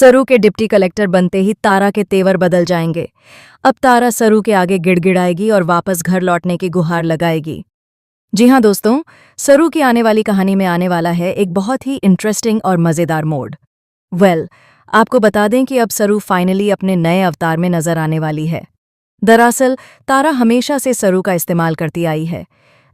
सरू के deputy collector बनते ही तारा के तेवर बदल जाएंगे। अब तारा सरू के आगे गिड़गिड़ाएगी और वापस घर लौटने की गुहार लगाएगी। जी हाँ दोस्तों, सरू की आने वाली कहानी में आने वाला है एक बहुत ही इंटरेस्टिंग और मज़ेदार मोड़। आपको बता दें कि अब सरू फाइनली अपने नए अवतार में नजर आने वाली है। दरअसल तारा हमेशा से सरू का इस्तेमाल करती आई है,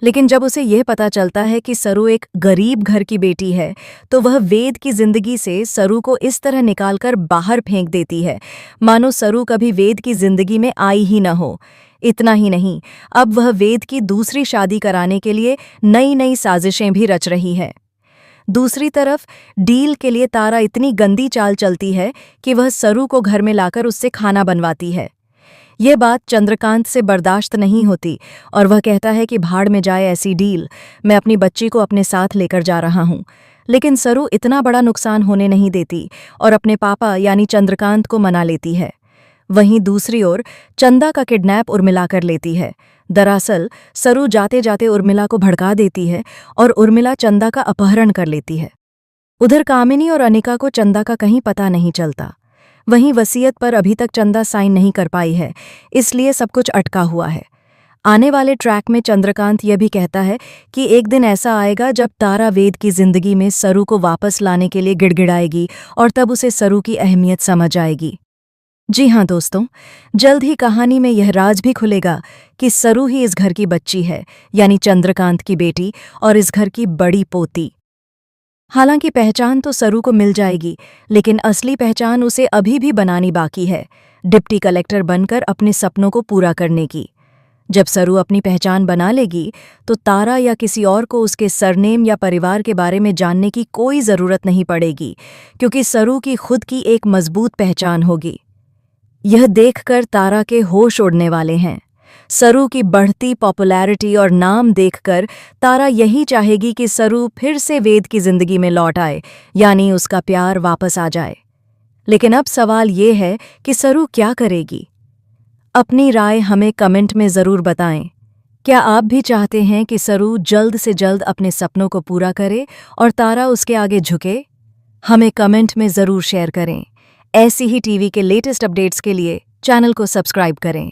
लेकिन जब उसे यह पता चलता है कि सरू एक गरीब घर की बेटी है तो वह वेद की जिंदगी से सरू को इस तरह निकालकर बाहर फेंक देती है मानो सरू कभी वेद की जिंदगी में आई ही न हो। इतना ही नहीं, अब वह वेद की दूसरी शादी कराने के लिए नई नई साजिशें भी रच रही है। दूसरी तरफ डील के लिए तारा इतनी गंदी चाल चलती है कि वह सरू को घर में लाकर उससे खाना बनवाती है। यह बात चंद्रकांत से बर्दाश्त नहीं होती और वह कहता है कि भाड़ में जाए ऐसी डील, मैं अपनी बच्ची को अपने साथ लेकर जा रहा हूं। लेकिन सरू इतना बड़ा नुकसान होने नहीं देती और अपने पापा यानी चंद्रकांत को मना लेती है। वहीं दूसरी ओर चंदा का किडनैप उर्मिला कर लेती है। दरअसल सरू जाते जाते उर्मिला को भड़का देती है और उर्मिला चंदा का अपहरण कर लेती है। उधर कामिनी और अनिका को चंदा का कहीं पता नहीं चलता। वहीं वसीयत पर अभी तक चंदा साइन नहीं कर पाई है, इसलिए सब कुछ अटका हुआ है। आने वाले ट्रैक में चंद्रकांत यह भी कहता है कि एक दिन ऐसा आएगा जब तारा वेद की जिंदगी में सरू को वापस लाने के लिए गिड़गिड़ाएगी और तब उसे सरू की अहमियत समझ आएगी। जी हाँ दोस्तों, जल्द ही कहानी में यह राज भी खुलेगा कि सरू ही इस घर की बच्ची है, यानी चंद्रकांत की बेटी और इस घर की बड़ी पोती। हालांकि पहचान तो सरू को मिल जाएगी, लेकिन असली पहचान उसे अभी भी बनानी बाकी है, डिप्टी कलेक्टर बनकर अपने सपनों को पूरा करने की। जब सरू अपनी पहचान बना लेगी तो तारा या किसी और को उसके सरनेम या परिवार के बारे में जानने की कोई ज़रूरत नहीं पड़ेगी, क्योंकि सरू की खुद की एक मजबूत पहचान होगी। यह देखकर तारा के होश उड़ने वाले हैं। सरू की बढ़ती पॉपुलैरिटी और नाम देखकर तारा यही चाहेगी कि सरू फिर से वेद की जिंदगी में लौट आए, यानी उसका प्यार वापस आ जाए। लेकिन अब सवाल ये है कि सरू क्या करेगी? अपनी राय हमें कमेंट में ज़रूर बताएं। क्या आप भी चाहते हैं कि सरू जल्द से जल्द अपने सपनों को पूरा करे और तारा उसके आगे झुके? हमें कमेंट में ज़रूर शेयर करें। ऐसी ही टीवी के लेटेस्ट अपडेट्स के लिए चैनल को सब्सक्राइब करें।